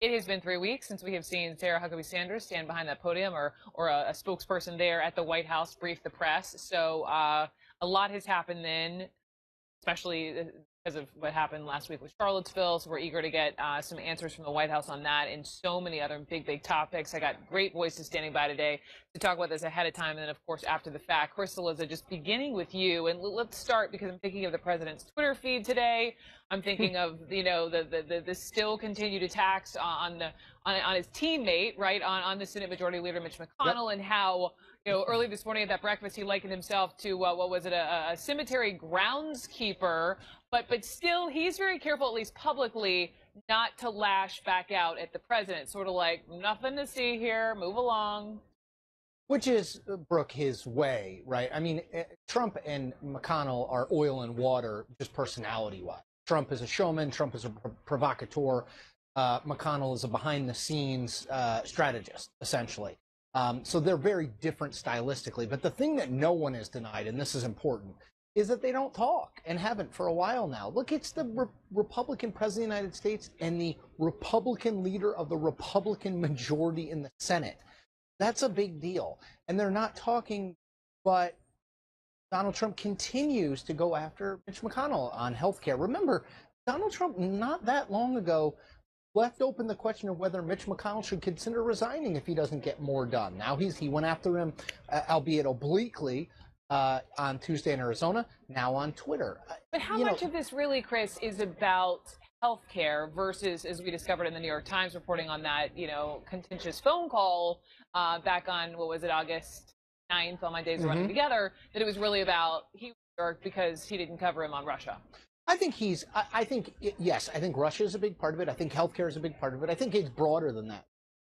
It has been 3 weeks since we have seen Sarah Huckabee Sanders stand behind that podium or a spokesperson there at the White House brief the press. So a lot has happened then, especially because of what happened last week with Charlottesville. So we're eager to get some answers from the White House on that and so many other big topics. I got great voices standing by today to talk about this ahead of time and then, of course, after the fact. Crystal, just beginning with you, and let's start because I'm thinking of the president's Twitter feed today. I'm thinking of, the still continued attacks on his teammate, right, on the Senate Majority Leader Mitch McConnell, and how, early this morning at that breakfast, he likened himself to, what was it, a cemetery groundskeeper, but still, he's very careful, at least publicly, not to lash back out at the president, sort of like, nothing to see here, move along. Which is, Brooke, his way, right? I mean, Trump and McConnell are oil and water, just personality-wise. Trump is a showman. Trump is a provocateur. McConnell is a behind-the-scenes strategist, essentially. So they're very different stylistically. But the thing that no one has denied, and this is important, is that they don't talk and haven't for a while now. Look, it's the Republican president of the United States and the Republican leader of the Republican majority in the Senate. That's a big deal. And they're not talking, but Donald Trump continues to go after Mitch McConnell on health care. Remember, Donald Trump, not that long ago, left open the question of whether Mitch McConnell should consider resigning if he doesn't get more done. Now he went after him, albeit obliquely, on Tuesday in Arizona, now on Twitter. But how much of this really, Chris, is about healthcare versus, as we discovered in the New York Times reporting on that, contentious phone call back on, what was it, August 9th, all my days are running together, that it was really about he was jerk because he didn't cover him on Russia? I think yes, I think Russia is a big part of it. I think healthcare is a big part of it. I think it's broader than that.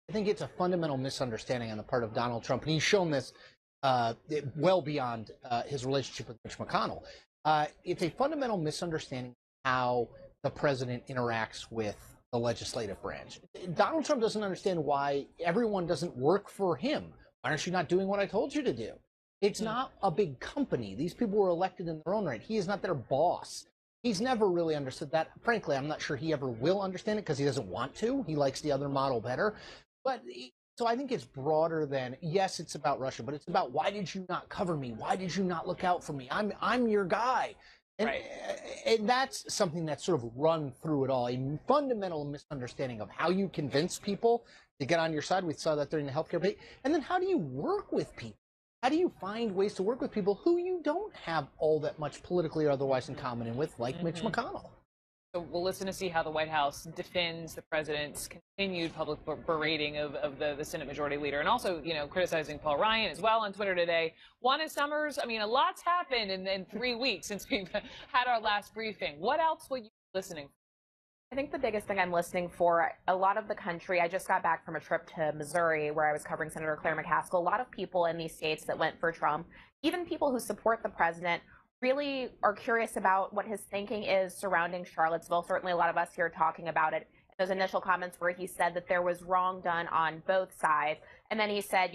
I think it's a fundamental misunderstanding on the part of Donald Trump, and he's shown this well beyond his relationship with Mitch McConnell. It's a fundamental misunderstanding how the president interacts with the legislative branch. Donald Trump doesn't understand why everyone doesn't work for him. Why aren't you not doing what I told you to do? It's not a big company. These people were elected in their own right. He is not their boss. He's never really understood that. Frankly, I'm not sure he ever will understand it because he doesn't want to. He likes the other model better. But so I think it's broader than, yes, it's about Russia, but it's about, why did you not cover me? Why did you not look out for me? I'm your guy. And, right. And that's something that's sort of run through it all, a fundamental misunderstanding of how you convince people to get on your side. We saw that during the healthcare debate. And then how do you work with people? How do you find ways to work with people who you don't have all that much politically or otherwise in common with, like Mitch McConnell? So we'll listen to see how the White House defends the president's continued public berating of the Senate Majority Leader, and also, criticizing Paul Ryan as well on Twitter today. Juana Summers, I mean, a lot's happened in 3 weeks since we've had our last briefing. What else will you be listening for? I think the biggest thing I'm listening for, a lot of the country, I just got back from a trip to Missouri where I was covering Senator Claire McCaskill. A lot of people in these states that went for Trump, even people who support the president, really are curious about what his thinking is surrounding Charlottesville. Certainly a lot of us here are talking about it. Those initial comments where he said that there was wrong done on both sides. And then he said,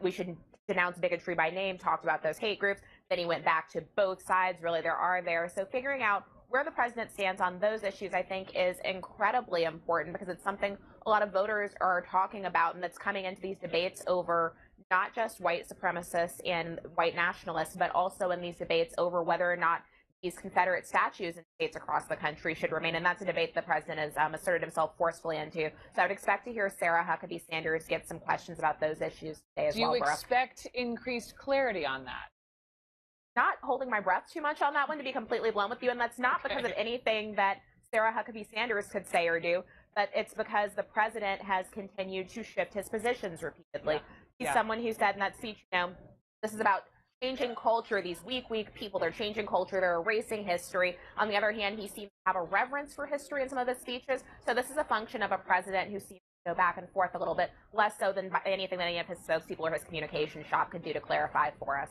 we should denounce bigotry by name, talked about those hate groups. Then he went back to both sides, really there are there. So figuring out where the president stands on those issues, I think, is incredibly important because it's something a lot of voters are talking about, and that's coming into these debates over not just white supremacists and white nationalists, but also in these debates over whether or not these Confederate statues in states across the country should remain. And that's a debate the president has asserted himself forcefully into. So I would expect to hear Sarah Huckabee Sanders get some questions about those issues today as well. Do you expect increased clarity on that? Not holding my breath too much on that one, to be completely blunt with you. And that's not because of anything that Sarah Huckabee Sanders could say or do, but it's because the president has continued to shift his positions repeatedly. He's someone who said in that speech, this is about changing culture. These weak people, they're changing culture. They're erasing history. On the other hand, he seems to have a reverence for history in some of his speeches. So this is a function of a president who seems to go back and forth a little bit, less so than anything that any of his spokespeople or his communication shop could do to clarify for us.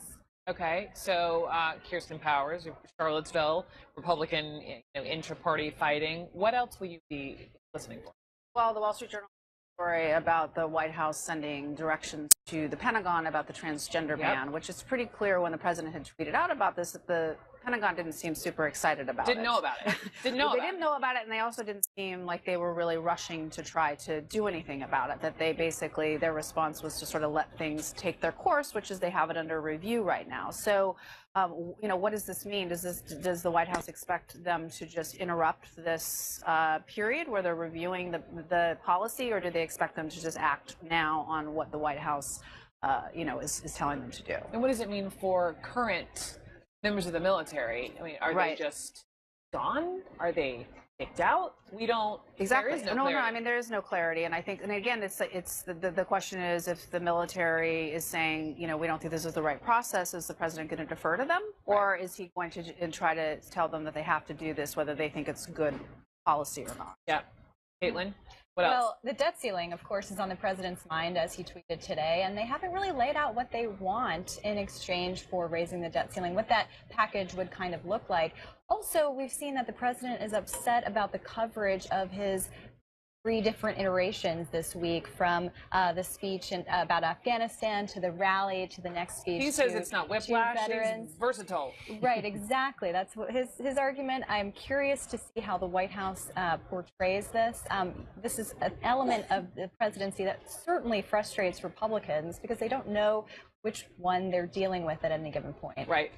Okay, so Kirsten Powers, Charlottesville, Republican intra-party fighting. What else will you be listening for? Well, the Wall Street Journal story about the White House sending directions to the Pentagon about the transgender ban, which is pretty clear when the president had tweeted out about this, that the Pentagon didn't seem super excited about it. Didn't know about it. Didn't know They about didn't know about it, and they also didn't seem like they were really rushing to try to do anything about it. That they basically, their response was to sort of let things take their course, which is they have it under review right now. So, what does this mean? Does the White House expect them to just interrupt this period where they're reviewing the policy, or do they expect them to just act now on what the White House, is telling them to do? And what does it mean for current members of the military? I mean, are they just gone? Are they kicked out? We don't. Exactly. There is no No. clarity. I mean, there is no clarity, and I think, and again, it's the question is, if the military is saying, we don't think this is the right process, is the president going to defer to them, or is he going to try to tell them that they have to do this, whether they think it's good policy or not? Yeah. Caitlin, what else? Well, the debt ceiling, of course, is on the president's mind, as he tweeted today, and they haven't really laid out what they want in exchange for raising the debt ceiling, what that package would kind of look like. Also, we've seen that the president is upset about the coverage of his 3 different iterations this week, from the speech about Afghanistan to the rally to the next speech. He says it's not whiplash, veterans. he's versatile. Right, exactly. That's what his argument. I'm curious to see how the White House portrays this. This is an element of the presidency that certainly frustrates Republicans because they don't know which one they're dealing with at any given point. Right.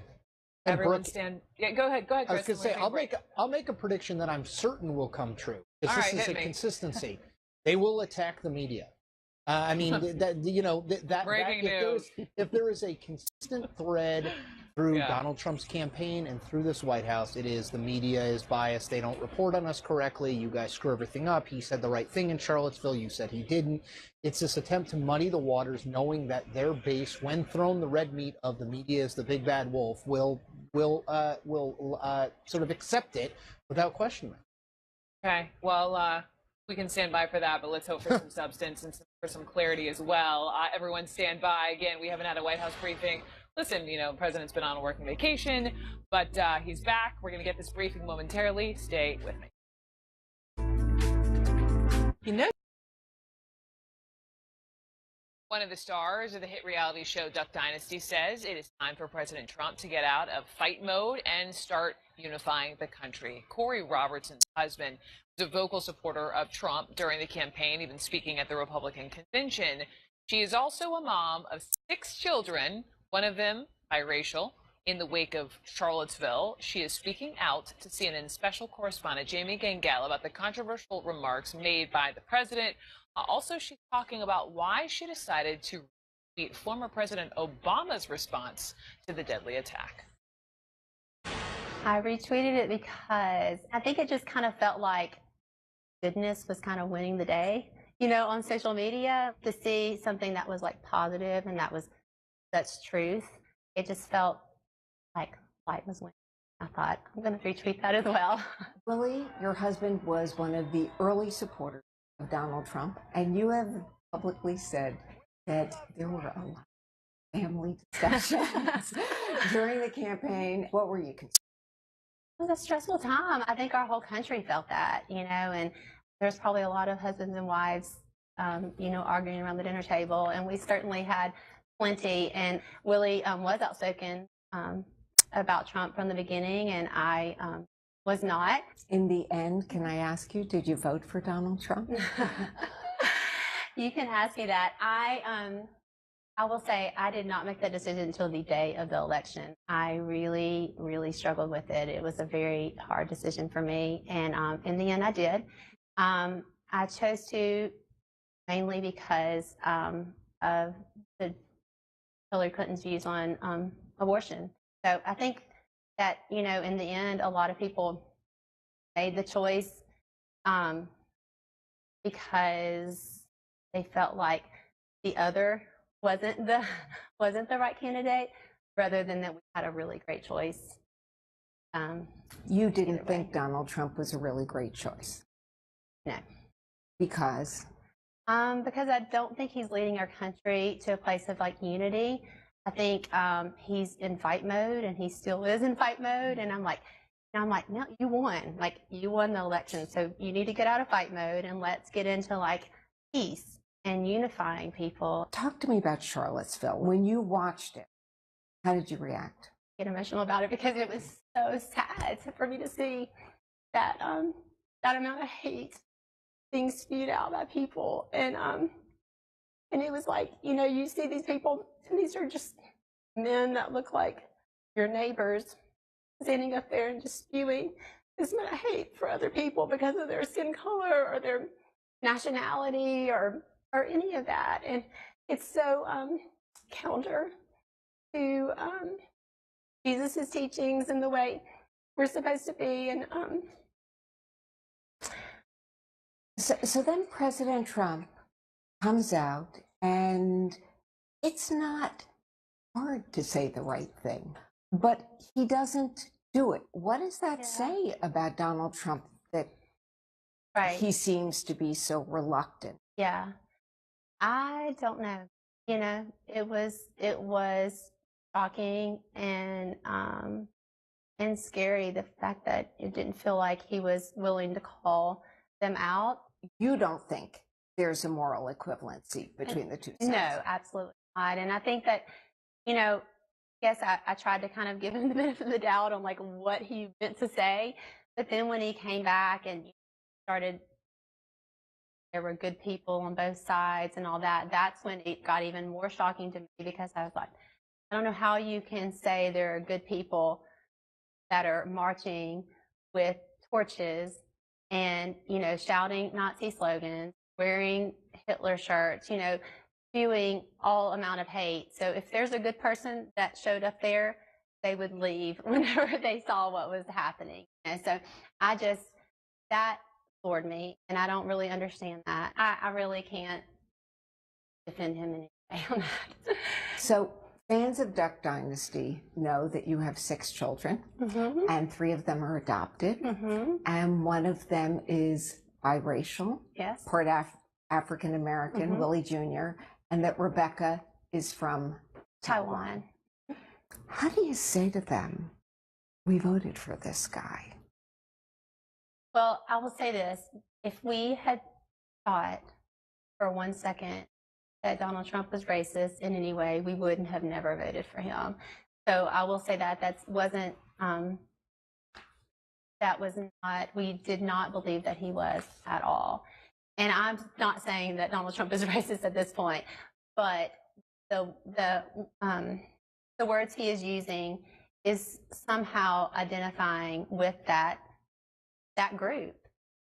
And Everyone Brooke, stand. Yeah, go ahead. Go ahead, I was Chris. going to say, I'll make a prediction that I'm certain will come true. Because All this right, is hit a me. consistency. They will attack the media. I mean, Breaking news. If there is a consistent thread through Yeah. Donald Trump's campaign and through this White House, it is the media is biased. They don't report on us correctly. You guys screw everything up. He said the right thing in Charlottesville. You said he didn't. It's this attempt to muddy the waters, knowing that their base, when thrown the red meat of the media as the big bad wolf, will sort of accept it without questioning. Okay. Well, we can stand by for that, but let's hope for some substance and for some clarity as well. Everyone stand by. Again, we haven't had a White House briefing. Listen, the president's been on a working vacation, but he's back. We're going to get this briefing momentarily. Stay with me. One of the stars of the hit reality show Duck Dynasty says it is time for President Trump to get out of fight mode and start unifying the country. Corey Robertson's husband was a vocal supporter of Trump during the campaign, even speaking at the Republican convention. She is also a mom of 6 children, one of them biracial. In the wake of Charlottesville, she is speaking out to CNN special correspondent Jamie Gangel about the controversial remarks made by the president. Also, she's talking about why she decided to retweet former President Obama's response to the deadly attack. I retweeted it because I think it just kind of felt like goodness was kind of winning the day, on social media. To see something that was like positive and that's truth, it just felt like light was winning. I thought, I'm going to retweet that as well. Willie, your husband was one of the early supporters of Donald Trump, and you have publicly said that there were a lot of family discussions during the campaign. What were you considering? It was a stressful time. I think our whole country felt that, and there's probably a lot of husbands and wives, arguing around the dinner table, and we certainly had plenty. And Willie was outspoken about Trump from the beginning, and I was not. In the end, can I ask you, did you vote for Donald Trump? You can ask me that. I will say I did not make that decision until the day of the election. I really, really struggled with it. It was a very hard decision for me, and in the end, I did. I chose to mainly because of the Hillary Clinton's views on abortion. So I think that, in the end, a lot of people made the choice because they felt like the other wasn't the right candidate, rather than that we had a really great choice. You didn't think Donald Trump was a really great choice? No. Because? Because I don't think he's leading our country to a place of unity. I think he's in fight mode, and he still is in fight mode. And I'm like, no, you won. You won the election, so you need to get out of fight mode and let's get into peace and unifying people. Talk to me about Charlottesville. When you watched it, how did you react? Get emotional about it because it was so sad for me to see that that amount of hate being spewed out by people, and it was like, you know, you see these people, and these are just men that look like your neighbors, standing up there and just spewing this amount of hate for other people because of their skin color or their nationality or any of that, and it's so counter to Jesus's teachings and the way we're supposed to be, and So then President Trump comes out, and it's not hard to say the right thing, but he doesn't do it. What does that say about Donald Trump that right. he seems to be so reluctant? Yeah, I don't know. You know, it was shocking and scary, the fact that it didn't feel like he was willing to call them out. You don't think there's a moral equivalency between the two sides? No, absolutely not. And I think that, you know, yes, I tried to kind of give him the benefit of the doubt on like what he meant to say, but then when he came back and started, there were good people on both sides and all that, that's when it got even more shocking to me, because I was like, I don't know how you can say there are good people that are marching with torches and, you know, shouting Nazi slogans, wearing Hitler shirts, you know, spewing all amount of hate. So if there's a good person that showed up there, they would leave whenever they saw what was happening. You know? So that floored me, and I don't really understand that. I really can't defend him in any way on that. So fans of Duck Dynasty know that you have 6 children, and 3 of them are adopted, and one of them is biracial, Yes. part African American, Willie Jr., and that Rebecca is from Taiwan. How do you say to them, we voted for this guy? Well, I will say this. If we had thought for 1 second that Donald Trump was racist in any way, we wouldn't have never voted for him. So I will say that we did not believe that he was at all. And I'm not saying that Donald Trump is racist at this point, but the words he is using is somehow identifying with that group.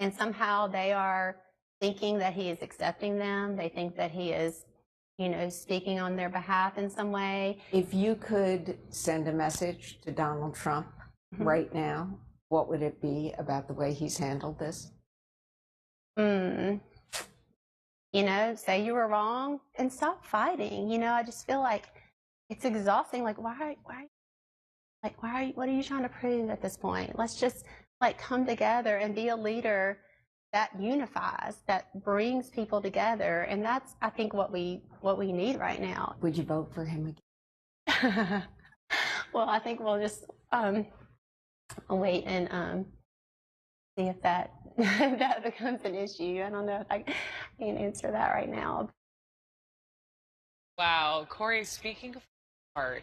And somehow they are thinking that he is accepting them. They think that he is, you know, speaking on their behalf in some way. If you could send a message to Donald Trump right now, what would it be about the way he's handled this? You know, say you were wrong and stop fighting. You know, I just feel like it's exhausting. Like, what are you trying to prove at this point? Let's just like come together and be a leader that unifies, that brings people together. And that's, I think, what we need right now. Would you vote for him again? Well, I think we'll just wait and see if that that becomes an issue. I don't know if I can answer that right now. Wow, Corey, speaking of art,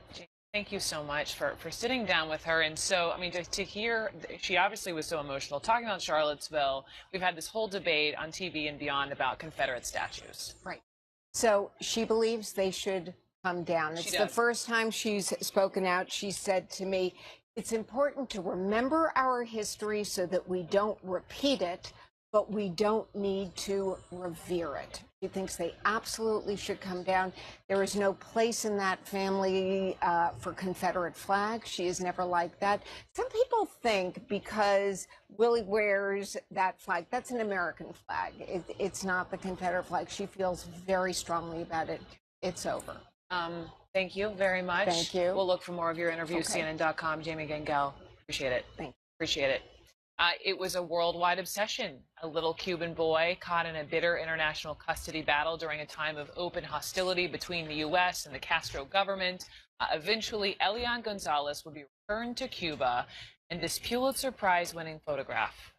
thank you so much for sitting down with her. And so, I mean, to hear, she obviously was so emotional. Talking about Charlottesville, we've had this whole debate on TV and beyond about Confederate statues. Right. So she believes they should come down. It's the first time she's spoken out. She said to me, it's important to remember our history so that we don't repeat it, but we don't need to revere it. She thinks they absolutely should come down. There is no place in that family for Confederate flags. She is never like that. Some people think because Willie wears that flag, that's an American flag. It's not the Confederate flag. She feels very strongly about it. It's over. Thank you very much. Thank you. We'll look for more of your interviews, Okay. CNN.com. Jamie Gangel, appreciate it. Thank you. Appreciate it. It was a worldwide obsession. A little Cuban boy caught in a bitter international custody battle during a time of open hostility between the U.S. and the Castro government. Eventually, Elian Gonzalez would be returned to Cuba, and this Pulitzer Prize-winning photograph,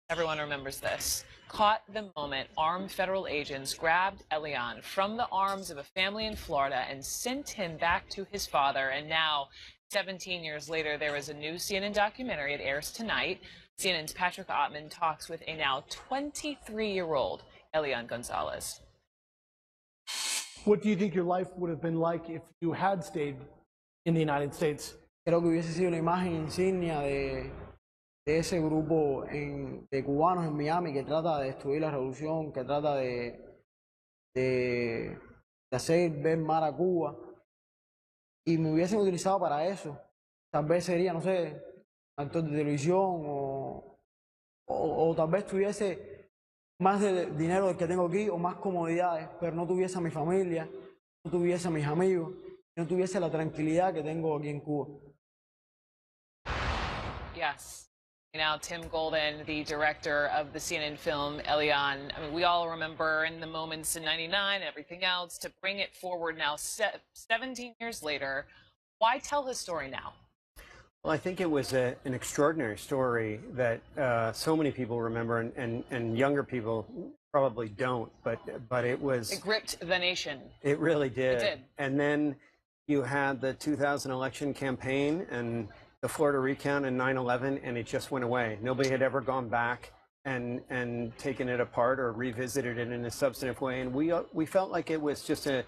everyone remembers this, caught the moment armed federal agents grabbed Elian from the arms of a family in Florida and sent him back to his father. And now 17 years later, there was a new CNN documentary. It airs tonight. CNN's Patrick Ottman talks with a now 23-year-old Elian Gonzalez. What do you think your life would have been like if you had stayed in the United States? Creo que hubiese sido una imagen insignia de ese grupo de cubanos en Miami que trata de destruir la revolución, que trata de hacer ver mal a Cuba. Y me hubiesen utilizado para eso. Tal vez sería, no sé, actor de televisión o tal vez tuviese más de dinero del que tengo aquí o más comodidades, pero no tuviese a mi familia, no tuviese a mis amigos, no tuviese la tranquilidad que tengo aquí en Cuba. Yes. Now, Tim Golden, the director of the CNN film Elian, I mean, we all remember in the moments in '99, everything else, to bring it forward now, 17 years later. Why tell his story now? Well, I think it was an extraordinary story that so many people remember, and younger people probably don't, but it was... It gripped the nation. It really did. It did. And then you had the 2000 election campaign and the Florida recount and 9/11, and it just went away. Nobody had ever gone back and taken it apart or revisited it in a substantive way, and we felt like it was just a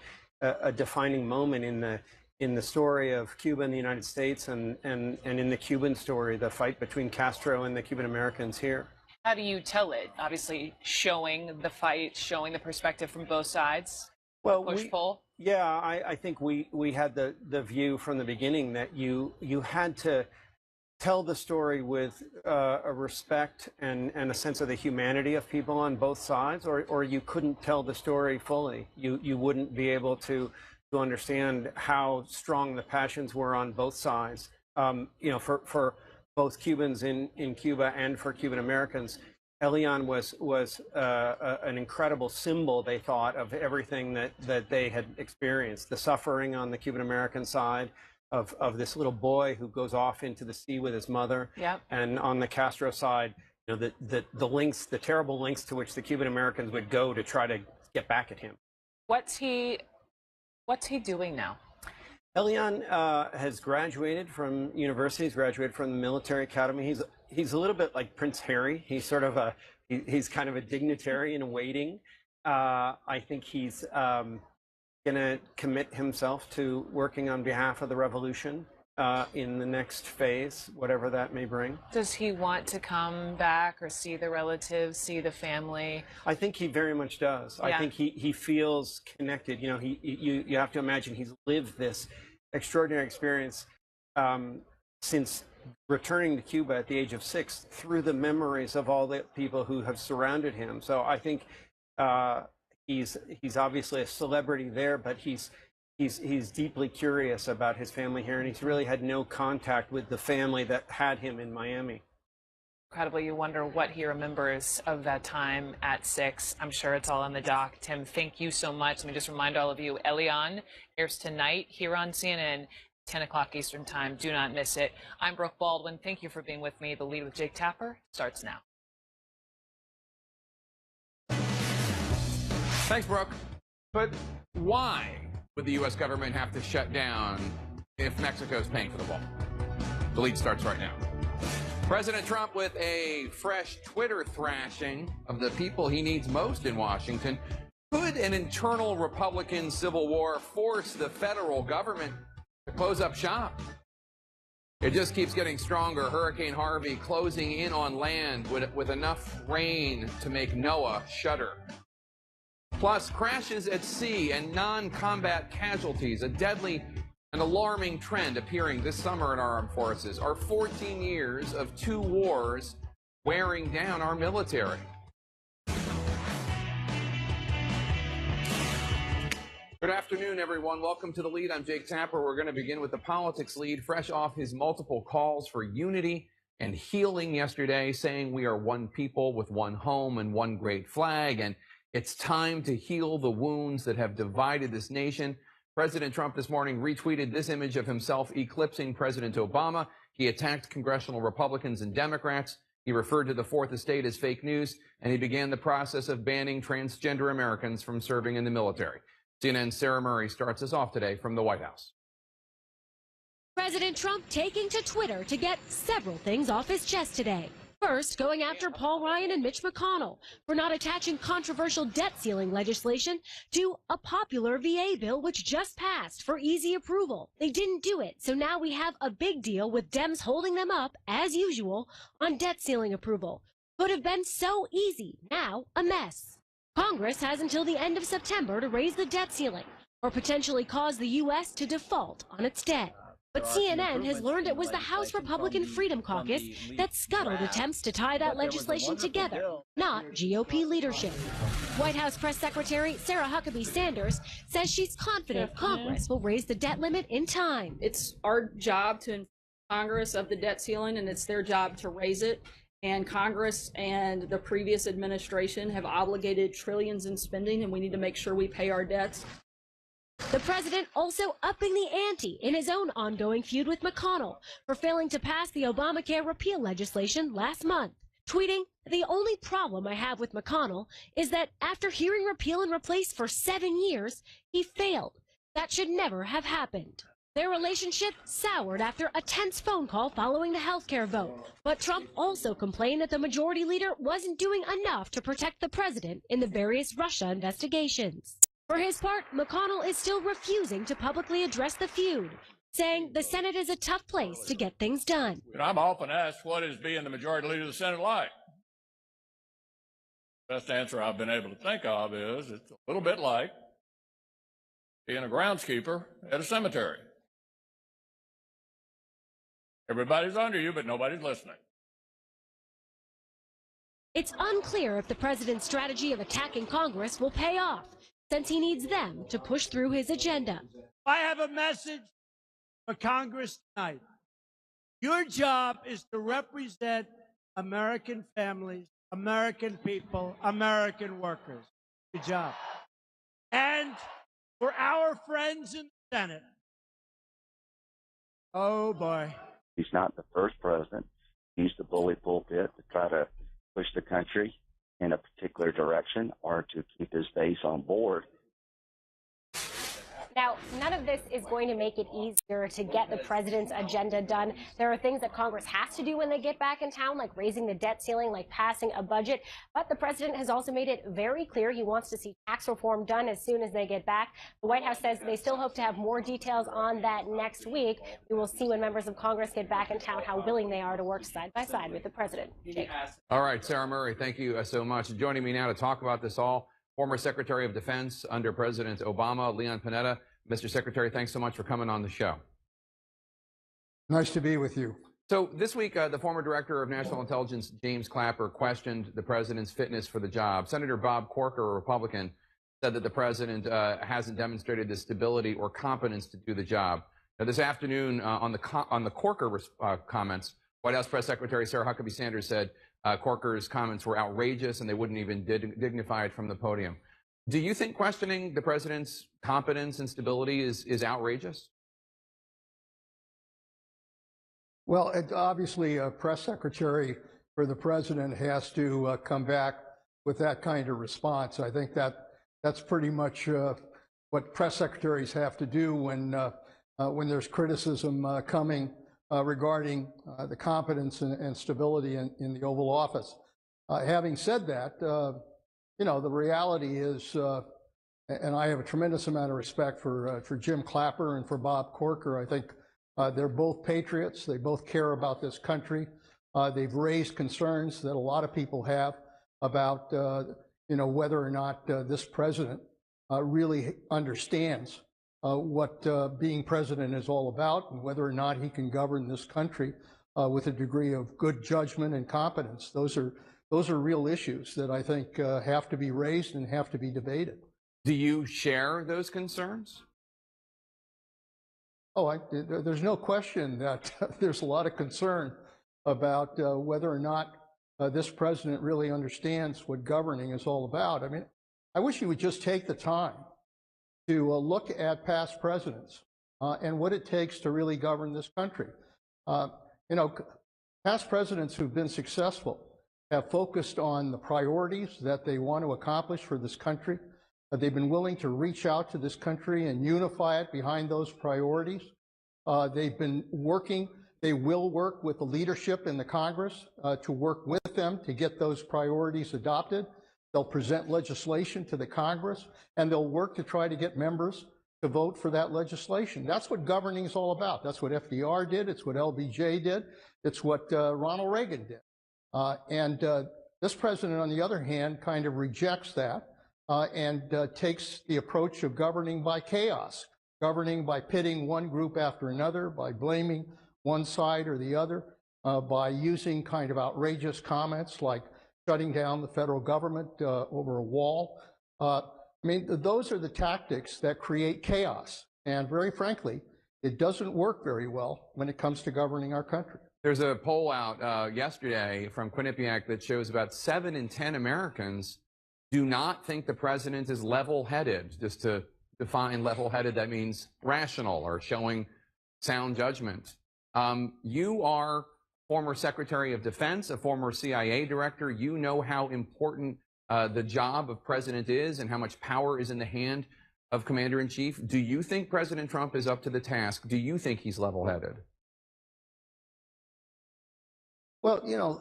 defining moment in the story of Cuba and the United States, and in the Cuban story, the fight between Castro and the Cuban Americans here. How do you tell it? Obviously, showing the fight, showing the perspective from both sides. Well, push-pull. Yeah, I think we had the view from the beginning that you had to tell the story with a respect and a sense of the humanity of people on both sides, or you couldn't tell the story fully. You wouldn't be able to understand how strong the passions were on both sides. You know, for both Cubans in Cuba and for Cuban Americans, Elian was an incredible symbol, they thought, of everything that they had experienced. The suffering on the Cuban American side of this little boy who goes off into the sea with his mother. Yep. And on the Castro side, you know, the terrible lengths to which the Cuban Americans would go to try to get back at him. What's he doing now? Elian has graduated from university. He's graduated from the military academy. He's a little bit like Prince Harry. He's sort of he's kind of a dignitary in waiting. I think he's going to commit himself to working on behalf of the revolution in the next phase, whatever that may bring. Does he want to come back or see the relatives, see the family? I think he very much does. Yeah. I think he feels connected. You know, you have to imagine he's lived this extraordinary experience since returning to Cuba at the age of 6 through the memories of all the people who have surrounded him. So I think he's obviously a celebrity there, but he's deeply curious about his family here, and he's really had no contact with the family that had him in Miami. Incredibly, you wonder what he remembers of that time at 6. I'm sure it's all on the doc. Tim, thank you so much. Let me just remind all of you, Elian airs tonight here on CNN, 10 o'clock Eastern Time. Do not miss it. I'm Brooke Baldwin. Thank you for being with me. The Lead with Jake Tapper starts now. Thanks, Brooke. But why would the U.S. government have to shut down if Mexico's paying for the ball? The Lead starts right now. President Trump with a fresh Twitter thrashing of the people he needs most in Washington. Could an internal Republican civil war force the federal government to close up shop? It just keeps getting stronger. Hurricane Harvey closing in on land with enough rain to make Noah shudder. Plus, crashes at sea and non-combat casualties, a deadly and alarming trend appearing this summer in our armed forces. Our 14 years of 2 wars wearing down our military. Good afternoon, everyone. Welcome to The Lead. I'm Jake Tapper. We're going to begin with the politics lead, fresh off his multiple calls for unity and healing yesterday, saying we are one people with one home and one great flag, and it's time to heal the wounds that have divided this nation. President Trump this morning retweeted this image of himself eclipsing President Obama. He attacked congressional Republicans and Democrats. He referred to the Fourth Estate as fake news, and he began the process of banning transgender Americans from serving in the military. CNN's Sarah Murray starts us off today from the White House. President Trump taking to Twitter to get several things off his chest today. First, going after Paul Ryan and Mitch McConnell for not attaching controversial debt ceiling legislation to a popular VA bill which just passed for easy approval. They didn't do it, so now we have a big deal with Dems holding them up, as usual, on debt ceiling approval. Could have been so easy, now a mess. Congress has until the end of September to raise the debt ceiling or potentially cause the U.S. to default on its debt. But CNN has learned it was the House Republican Freedom Caucus that scuttled attempts to tie that legislation together, not GOP leadership. White House Press Secretary Sarah Huckabee Sanders says she's confident Congress will raise the debt limit in time. It's our job to inform Congress of the debt ceiling, and it's their job to raise it. And Congress and the previous administration have obligated trillions in spending, and we need to make sure we pay our debts. The president also upping the ante in his own ongoing feud with McConnell for failing to pass the Obamacare repeal legislation last month, tweeting, "The only problem I have with McConnell is that after hearing repeal and replace for 7 years, he failed. That should never have happened." Their relationship soured after a tense phone call following the healthcare vote. But Trump also complained that the majority leader wasn't doing enough to protect the president in the various Russia investigations. For his part, McConnell is still refusing to publicly address the feud, saying the Senate is a tough place to get things done. I'm often asked, what is being the majority leader of the Senate like? Best answer I've been able to think of is it's a little bit like being a groundskeeper at a cemetery. Everybody's under you, but nobody's listening. It's unclear if the president's strategy of attacking Congress will pay off, since he needs them to push through his agenda. I have a message for Congress tonight. Your job is to represent American families, American people, American workers. Good job. And for our friends in the Senate, oh boy. He's not the first president. He's the bully pulpit to try to push the country in a particular direction or to keep his base on board. Now, none of this is going to make it easier to get the president's agenda done. There are things that Congress has to do when they get back in town, like raising the debt ceiling, like passing a budget. But the president has also made it very clear he wants to see tax reform done as soon as they get back. The White House says they still hope to have more details on that next week. We will see when members of Congress get back in town how willing they are to work side by side with the president. Jake. All right, Sarah Murray, thank you so much. Joining me now to talk about this all, former Secretary of Defense under President Obama, Leon Panetta. Mr. Secretary, thanks so much for coming on the show. Nice to be with you. So this week, the former Director of National Intelligence, James Clapper, questioned the president's fitness for the job. Senator Bob Corker, a Republican, said that the president hasn't demonstrated the stability or competence to do the job. Now, this afternoon, on the Corker comments, White House Press Secretary Sarah Huckabee Sanders said Corker's comments were outrageous and they wouldn't even dignify it from the podium. Do you think questioning the president's competence and stability is outrageous? Well, obviously, a press secretary for the president has to come back with that kind of response. I think that's pretty much what press secretaries have to do when there's criticism coming regarding the competence and stability in the Oval Office. Having said that, you know, the reality is, and I have a tremendous amount of respect for Jim Clapper and for Bob Corker. I think they're both patriots. They both care about this country. They've raised concerns that a lot of people have about, you know, whether or not this president really understands what being president is all about and whether or not he can govern this country with a degree of good judgment and competence. Those are real issues that I think have to be raised and have to be debated. Do you share those concerns? Oh, there's no question that there's a lot of concern about whether or not this president really understands what governing is all about. I mean, I wish he would just take the time to look at past presidents and what it takes to really govern this country. You know, past presidents who've been successful have focused on the priorities that they want to accomplish for this country. They've been willing to reach out to this country and unify it behind those priorities. They've been working. They will work with the leadership in the Congress to work with them to get those priorities adopted. They'll present legislation to the Congress, and they'll work to try to get members to vote for that legislation. That's what governing is all about. That's what FDR did. It's what LBJ did. It's what Ronald Reagan did. This president, on the other hand, kind of rejects that and takes the approach of governing by chaos, governing by pitting one group after another, by blaming one side or the other, by using kind of outrageous comments like shutting down the federal government over a wall. I mean, those are the tactics that create chaos. And very frankly, it doesn't work very well when it comes to governing our country. There's a poll out yesterday from Quinnipiac that shows about 7 in 10 Americans do not think the president is level-headed. Just to define level-headed, that means rational or showing sound judgment. You are former Secretary of Defense, a former CIA director. You know how important the job of president is and how much power is in the hand of commander-in-chief. Do you think President Trump is up to the task? Do you think he's level-headed? Well, you know,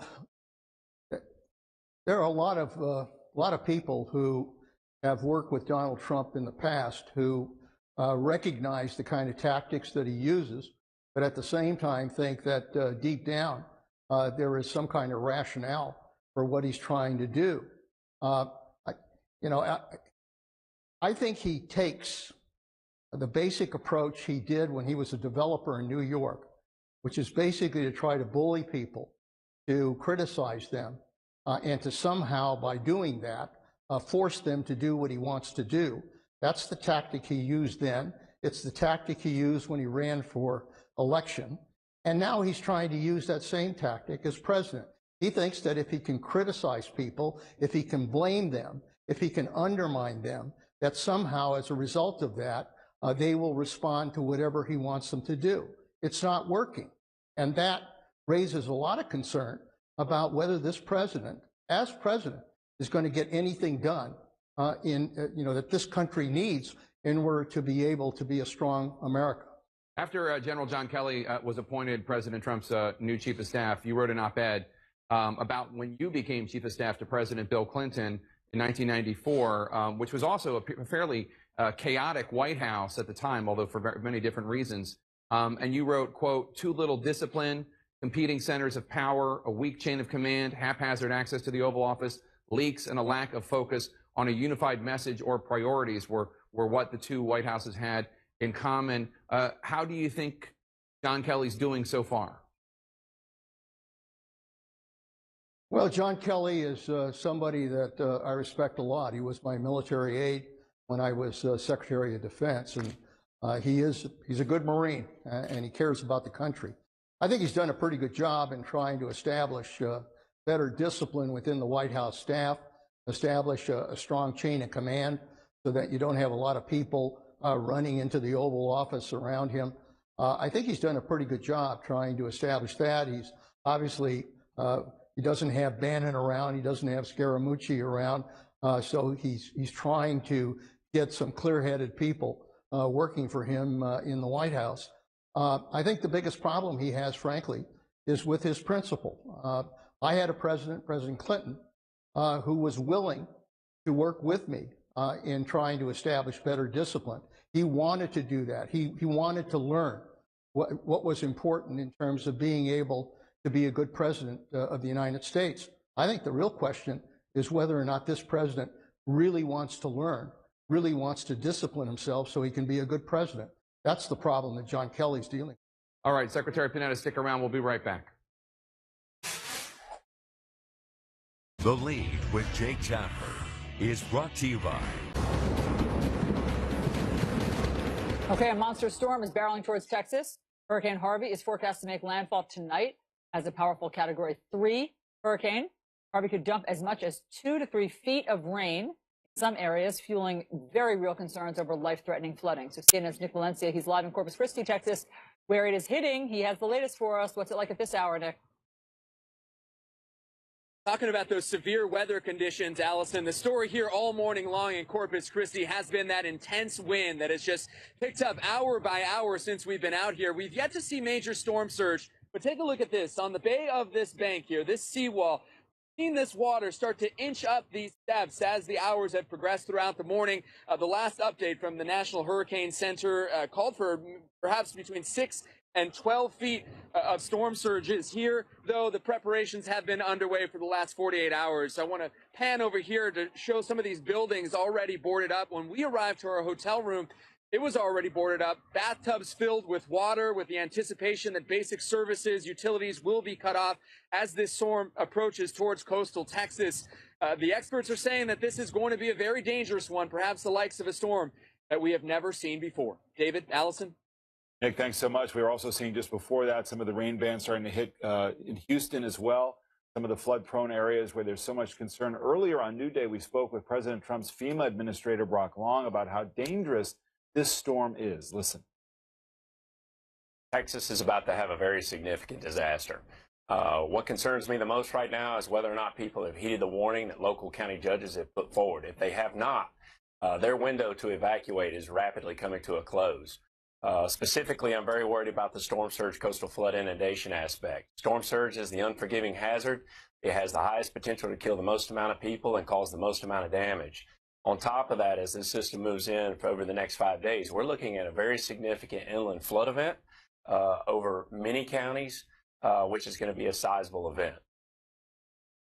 there are a lot of people who have worked with Donald Trump in the past who recognize the kind of tactics that he uses, but at the same time think that deep down there is some kind of rationale for what he's trying to do. I think he takes the basic approach he did when he was a developer in New York, which is basically to try to bully people, to criticize them, and to somehow, by doing that, force them to do what he wants to do. That's the tactic he used then. It's the tactic he used when he ran for election. And now he's trying to use that same tactic as president. He thinks that if he can criticize people, if he can blame them, if he can undermine them, that somehow as a result of that, they will respond to whatever he wants them to do. It's not working. And that raises a lot of concern about whether this president, as president, is going to get anything done that this country needs in order to be able to be a strong America. After General John Kelly was appointed President Trump's new chief of staff, you wrote an op-ed about when you became chief of staff to President Bill Clinton in 1994, which was also a fairly chaotic White House at the time, although for many different reasons. And you wrote, quote, "Too little discipline, competing centers of power, a weak chain of command, haphazard access to the Oval Office, leaks, and a lack of focus on a unified message or priorities were what the two White Houses had in common." How do you think John Kelly's doing so far? Well, John Kelly is somebody that I respect a lot. He was my military aide when I was Secretary of Defense, and he's a good Marine, and he cares about the country. I think he's done a pretty good job in trying to establish better discipline within the White House staff, establish a strong chain of command so that you don't have a lot of people running into the Oval Office around him. I think he's done a pretty good job trying to establish that. He's obviously, he doesn't have Bannon around, he doesn't have Scaramucci around, so he's trying to get some clear-headed people working for him in the White House. I think the biggest problem he has, frankly, is with his principle. I had a president, President Clinton, who was willing to work with me in trying to establish better discipline. He wanted to do that. He wanted to learn what was important in terms of being able to be a good president of the United States. I think the real question is whether or not this president really wants to learn, really wants to discipline himself so he can be a good president. That's the problem that John Kelly's dealing with. All right, Secretary Panetta, stick around. We'll be right back. The Lead with Jake Tapper is brought to you by... Okay, a monster storm is barreling towards Texas. Hurricane Harvey is forecast to make landfall tonight as a powerful Category 3 hurricane. Harvey could dump as much as 2 to 3 feet of rain in some areas, fueling very real concerns over life-threatening flooding. So CNN's Nick Valencia, he's live in Corpus Christi, Texas, where it is hitting. He has the latest for us. What's it like at this hour, Nick? Talking about those severe weather conditions, Allison, the story here all morning long in Corpus Christi has been that intense wind that has just picked up hour by hour since we've been out here. We've yet to see major storm surge, but take a look at this. On the bay of this bank here, this seawall, seen this water start to inch up these steps as the hours have progressed throughout the morning. The last update from the National Hurricane Center called for perhaps between 6 and 12 feet of storm surges here, though the preparations have been underway for the last 48 hours. I want to pan over here to show some of these buildings already boarded up. When we arrived to our hotel room, it was already boarded up, bathtubs filled with water, with the anticipation that basic services, utilities will be cut off as this storm approaches towards coastal Texas. The experts are saying that this is going to be a very dangerous one, perhaps the likes of a storm that we have never seen before. David, Allison? Nick, thanks so much. We were also seeing just before that some of the rain bands starting to hit in Houston as well, some of the flood-prone areas where there's so much concern. Earlier on New Day, we spoke with President Trump's FEMA Administrator Brock Long about how dangerous this storm is. Listen. Texas is about to have a very significant disaster. What concerns me the most right now is whether or not people have heeded the warning that local county judges have put forward. If they have not, their window to evacuate is rapidly coming to a close. Specifically, I'm very worried about the storm surge coastal flood inundation aspect. Storm surge is the unforgiving hazard. It has the highest potential to kill the most amount of people and cause the most amount of damage. On top of that, as this system moves in for over the next 5 days, we're looking at a very significant inland flood event over many counties, which is going to be a sizable event.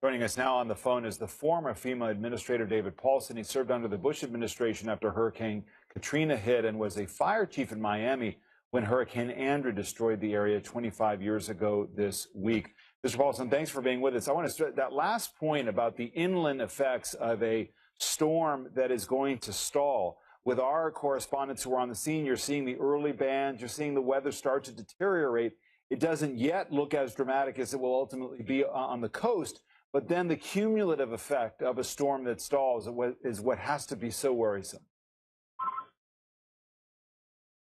Joining us now on the phone is the former FEMA Administrator David Paulson. He served under the Bush administration after Hurricane Katrina hit and was a fire chief in Miami when Hurricane Andrew destroyed the area 25 years ago this week. Mr. Paulson, thanks for being with us. I want to stress that last point about the inland effects of a storm that is going to stall. With our correspondents who are on the scene, you're seeing the early bands, you're seeing the weather start to deteriorate. It doesn't yet look as dramatic as it will ultimately be on the coast, but then the cumulative effect of a storm that stalls is what has to be so worrisome.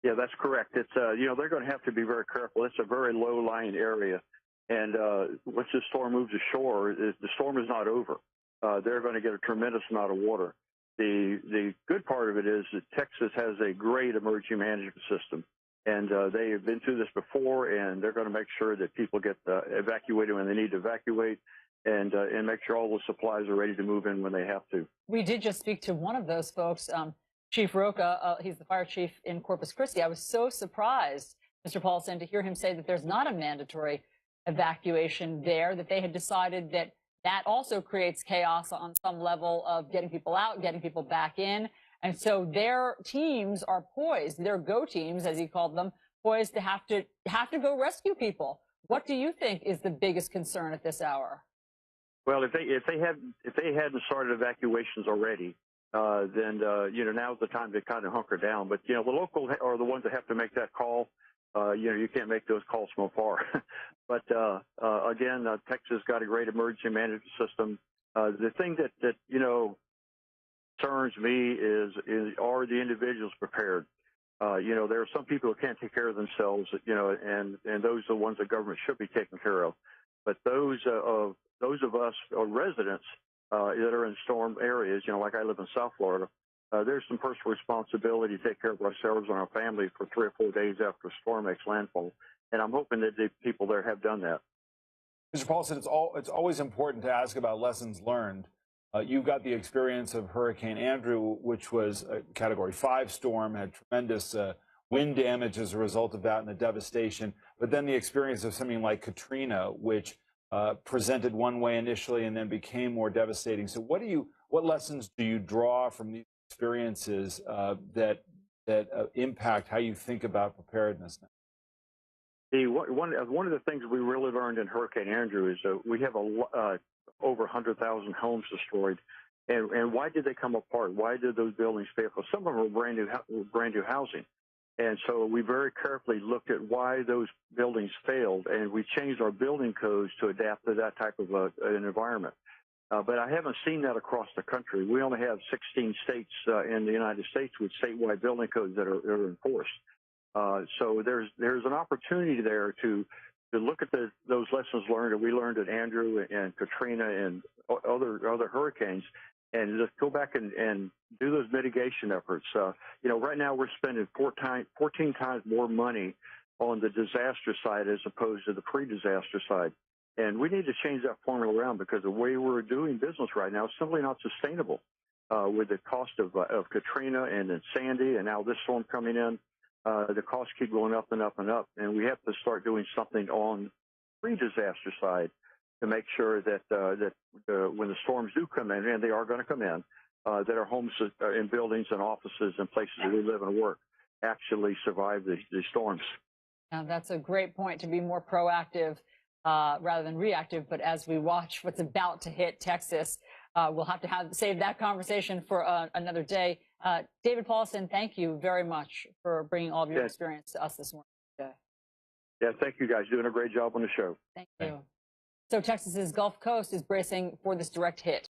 Yeah, that's correct. It's they're going to have to be very careful. It's a very low-lying area, and once the storm moves ashore, the storm is not over. They're going to get a tremendous amount of water. The good part of it is that Texas has a great emergency management system, and they have been through this before, and they're going to make sure that people get evacuated when they need to evacuate, and make sure all the supplies are ready to move in when they have to. We did just speak to one of those folks, Chief Roca. He's the fire chief in Corpus Christi. I was so surprised, Mr. Paulson, to hear him say that there's not a mandatory evacuation there, that they had decided that that also creates chaos on some level of getting people out, getting people back in. And so their teams are poised, their go teams, as he called them, poised to have to go rescue people. What do you think is the biggest concern at this hour? Well, if they hadn't started evacuations already, then now's the time to kind of hunker down. But the local are the ones that have to make that call. You can't make those calls from afar. But again, Texas got a great emergency management system. The thing that concerns me is are the individuals prepared? There are some people who can't take care of themselves, and those are the ones that government should be taking care of. But those of us residents that are in storm areas, like I live in South Florida, there's some personal responsibility to take care of ourselves and our family for 3 or 4 days after a storm makes landfall. And I'm hoping that the people there have done that. Mr. Paulson, it's always important to ask about lessons learned. You've got the experience of Hurricane Andrew, which was a Category 5 storm, had tremendous wind damage as a result of that and the devastation. But then the experience of something like Katrina, which presented one way initially and then became more devastating. So what lessons do you draw from these experiences that impact how you think about preparedness now? One of the things we really learned in Hurricane Andrew is we have over 100,000 homes destroyed. And why did they come apart? Why did those buildings fail? Because some of them were brand new housing. And so we very carefully looked at why those buildings failed, and we changed our building codes to adapt to that type of an environment. But I haven't seen that across the country. We only have 16 states in the United States with statewide building codes that are enforced. So there's an opportunity there to look at those lessons learned that we learned at Andrew and Katrina and other hurricanes, and just go back and do those mitigation efforts. Right now we're spending 14 times more money on the disaster side as opposed to the pre-disaster side. And we need to change that formula around, because the way we're doing business right now is simply not sustainable. With the cost of Katrina and then Sandy and now this storm coming in, the costs keep going up and up and up. And we have to start doing something on the pre-disaster side to make sure that when the storms do come in, and they are going to come in, that our homes and buildings and offices and places where we live and work actually survive the storms. Now, that's a great point, to be more proactive rather than reactive. But as we watch what's about to hit Texas, we'll have to save that conversation for another day. David Paulsen, thank you very much for bringing all of your experience to us this morning. Yeah, thank you guys. Doing a great job on the show. Thank you. So Texas's Gulf Coast is bracing for this direct hit.